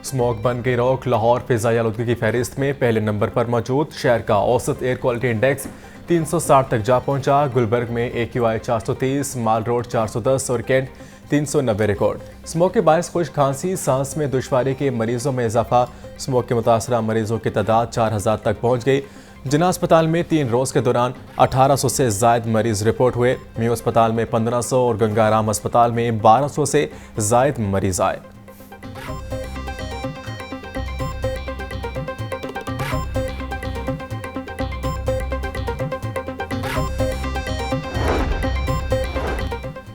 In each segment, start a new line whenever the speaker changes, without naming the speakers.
Smog बन गई रोक। लाहौर फिजाई आलूदगी की फहरिस्त में पहले नंबर पर मौजूद। शहर का औसत एयर क्वालिटी इंडेक्स 360 तक जा पहुंचा। गुलबर्ग में AQI 430, माल रोड 410 और कैंट 390 रिकॉर्ड। स्मोक के बायस खुश खांसी, सांस में दुश्वारी के मरीजों में इजाफा। स्मोक के मुतासरा मरीजों की तादाद 4000 तक पहुंच गई। जिना अस्पताल में 3 रोज के दौरान 1800 से जायद मरीज रिपोर्ट हुए। म्यू अस्पताल में 1500 और गंगाराम अस्पताल में 1200 से जायद मरीज आए।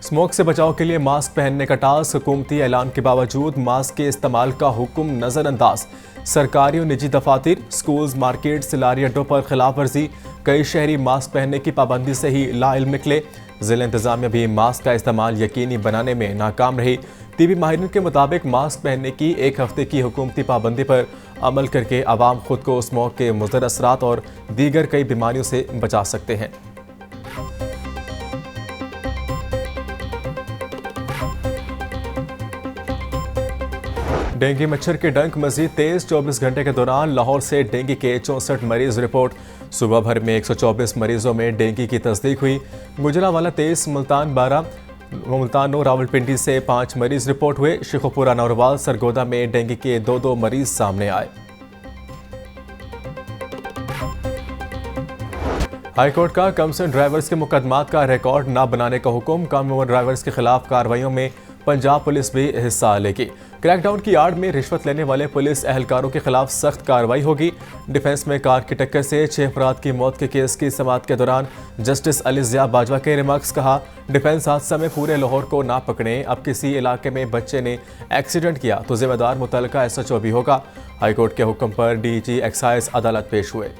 स्मोक से बचाव के लिए मास्क पहनने का टास्क। हुकूमती ऐलान के बावजूद मास्क के इस्तेमाल का हुक्म नजरअंदाज। सरकारी और निजी दफातर, स्कूल्स, मार्केट, सिलारी अड्डों पर खिलाफ वर्जी। कई शहरी मास्क पहनने की पाबंदी से ही लाइल्म निकले। जिला इंतजामिया भी मास्क का इस्तेमाल यकीनी बनाने में नाकाम रही। टीबी माहिरीन के मुताबिक मास्क पहनने की 1 हफ्ते की हुकूमती पाबंदी पर अमल करके आवाम खुद को स्मोक के मुज़र असरात और दीगर कई बीमारियों से बचा सकते हैं। डेंगू मच्छर के डंक मजीद तेज। 24 घंटे के दौरान लाहौर से डेंगू के 64 मरीज रिपोर्ट। सुबह भर में 124 मरीजों में डेंगू की तस्दीक हुई। गुजरावाला 23, मुल्तान 12, मुल्तान 9, रावलपिंडी से 5 मरीज रिपोर्ट हुए। शेखोपुरा, नौरवाल, सरगोदा में डेंगू के 2 मरीज सामने आए। हाईकोर्ट का कमसन ड्राइवर्स के मुकदमात का रिकॉर्ड न बनाने का हुक्म। कम उम्र ड्राइवर्स के खिलाफ कार्रवाइयों में पंजाब पुलिस भी हिस्सा लेगी। क्रैकडाउन की आड़ में रिश्वत लेने वाले पुलिस एहलकारों के खिलाफ सख्त कार्रवाई होगी। डिफेंस में कार की टक्कर से 6 अफराद की मौत के केस की समाअत के दौरान जस्टिस अली ज़िया बाजवा के रिमार्क्स। कहा, डिफेंस हादसा में पूरे लाहौर को ना पकड़ें। अब किसी इलाके में बच्चे ने एक्सीडेंट किया तो जिम्मेदार मुतल्लिका SHO भी होगा। हाईकोर्ट के हुक्म पर DG एक्साइज अदालत पेश हुए।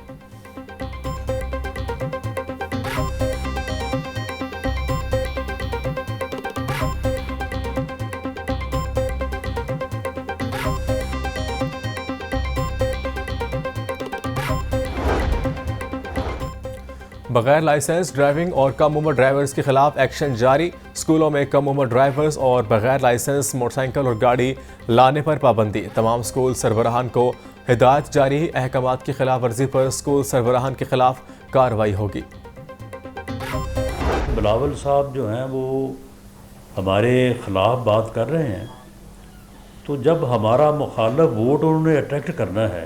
बगैर लाइसेंस ड्राइविंग और कम उम्र ड्राइवर्स के खिलाफ एक्शन जारी। स्कूलों में कम उम्र ड्राइवर्स और बगैर लाइसेंस मोटरसाइकिल और गाड़ी लाने पर पाबंदी। तमाम स्कूल सरबराहान को हिदायत जारी। अहकामात की खिलाफ वर्जी पर स्कूल सरबराहान के खिलाफ कार्रवाई होगी।
बिलावल साहब जो हैं वो हमारे ख़िलाफ़ बात कर रहे हैं, तो जब हमारा मुखालफ वोट उन्होंने अट्रैक्ट करना है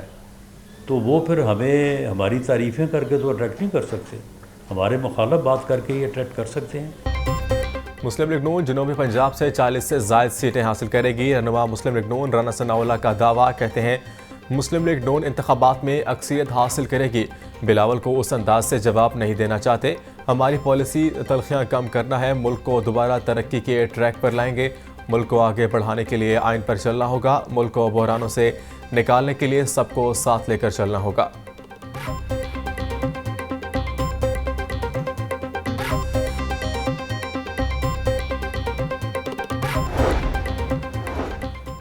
तो वो फिर हमें हमारी तारीफ़ें करके तो अट्रैक्ट नहीं कर सकते। हमारे मुखालफ बात करके ही अट्रैक्ट कर सकते हैं।
मुस्लिम लीग नून जनूबी पंजाब से 40 से ज़ायद सीटें हासिल करेगी। रहनुमा मुस्लिम लीग नून राना सनाउल्लाह का दावा। कहते हैं, मुस्लिम लीग नून इंतखाबात में अक्सरियत हासिल करेगी। बिलावल को उस अंदाज से जवाब नहीं देना चाहते। हमारी पॉलिसी तलखियाँ कम करना है। मुल्क को दोबारा तरक्की के ट्रैक पर लाएंगे। मुल्क को आगे बढ़ाने के लिए आइन पर चलना होगा। मुल्क को बहरानों से निकालने के लिए सबको साथ लेकर चलना होगा।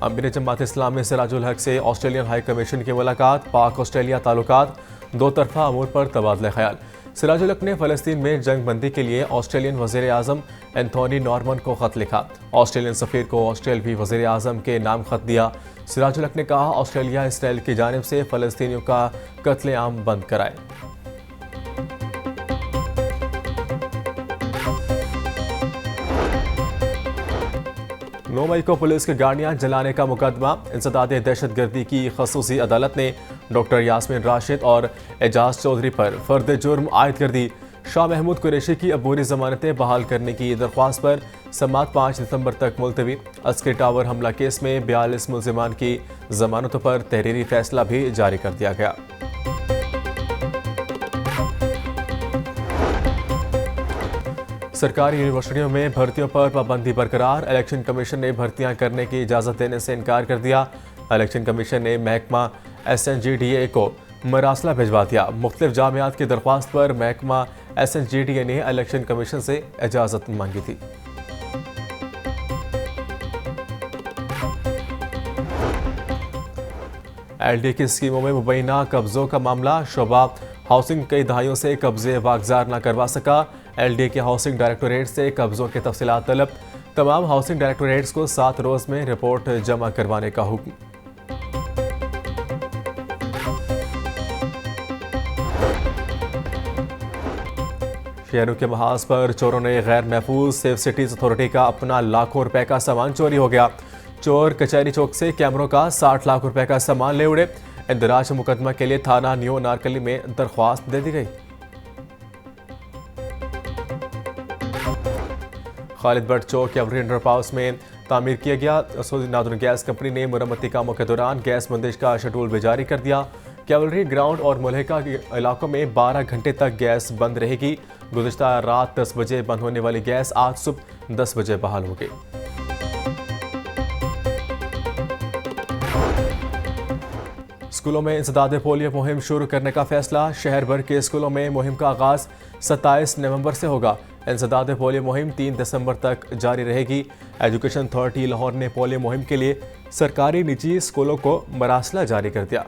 अमीर जमात इस्लामी सिराजुल हक से ऑस्ट्रेलियन हाई कमीशन की मुलाकात। पाक ऑस्ट्रेलिया ताल्लुकात, 2 तरफा अमूर पर तबादला ख्याल। सिराजुल हक ने फ़लस्तीन में जंग बंदी के लिए ऑस्ट्रेलियन वज़ीर आज़म एंथोनी नॉर्मन को ख़त लिखा। ऑस्ट्रेलियन सफ़ीर को ऑस्ट्रेलवी वज़ीर आज़म के नाम ख़त दिया। सिराजुल हक ने कहा, ऑस्ट्रेलिया इसराइल की जानिब से फ़लस्तीनियों का कत्लेआम बंद कराए। 9 मई को पुलिस की गाड़ियां जलाने का मुकदमा। इंसदाद दहशतगर्दी की खसूसी अदालत ने डॉक्टर यास्मीन राशिद और एजाज चौधरी पर फर्द जुर्म आयद कर दी। शाह महमूद कुरैशी की अबूरी जमानतें बहाल करने की दरख्वास्त पर समाअत 5 दिसंबर तक मुलतवी। अस्करी टावर हमला केस में 42 मुलजिमान की जमानतों पर तहरीरी फैसला भी जारी कर दिया गया। सरकारी यूनिवर्सिटियों में भर्तियों पर पाबंदी बरकरार। इलेक्शन कमीशन ने भर्तियां करने की इजाज़त देने से इनकार कर दिया। इलेक्शन कमीशन ने महकमा SNGDA को मरासला भिजवा दिया। मुख्तलिफ जामियात की दरख्वास्त पर महकमा SNGDA ने इलेक्शन कमीशन से इजाज़त मांगी थी। LD की स्कीमों में मुबैना कब्जों का मामला। शोबा हाउसिंग कई दहाइयों से कब्जे वागजार न करवा सका। LD के हाउसिंग डायरेक्टोरेट से कब्जों के तफसीलात तलब। तमाम हाउसिंग डायरेक्टोरेट्स को 7 रोज़ में रिपोर्ट जमा करवाने का हुक्म। शहरों के महाज पर चोरों ने गैर महफूज सेफ सिटीज अथॉरिटी का अपना लाखों रुपए का सामान चोरी हो गया। चोर कचहरी चौक से कैमरों का 60 लाख रुपए का सामान ले उड़े। इंदराज मुकदमा के लिए थाना न्यू नारकली में दरख्वास्त दे दी गई। खालिद भट्ट चौक कैवलरी अंडरपास में तामीर किया गया। सऊदी नादुन गैस कंपनी ने मरम्मती कामों के दौरान गैस बंदिश का शेड्यूल भी जारी कर दिया। कैवलरी ग्राउंड और मुल्हिका के इलाकों में 12 घंटे तक गैस बंद रहेगी। गुज़िश्ता रात 10 बजे बंद होने वाली गैस आज सुबह 10 बजे बहाल होगी। स्कूलों में इंसदाद पोलियो मुहिम शुरू करने का फैसला। शहर भर के स्कूलों में मुहिम का आगाज 27 नवंबर से होगा। इंसदाद पोलियो मुहिम 3 दिसंबर तक जारी रहेगी। एजुकेशन अथॉरिटी लाहौर ने पोलियो मुहिम के लिए सरकारी निजी स्कूलों को मरासला जारी कर दिया।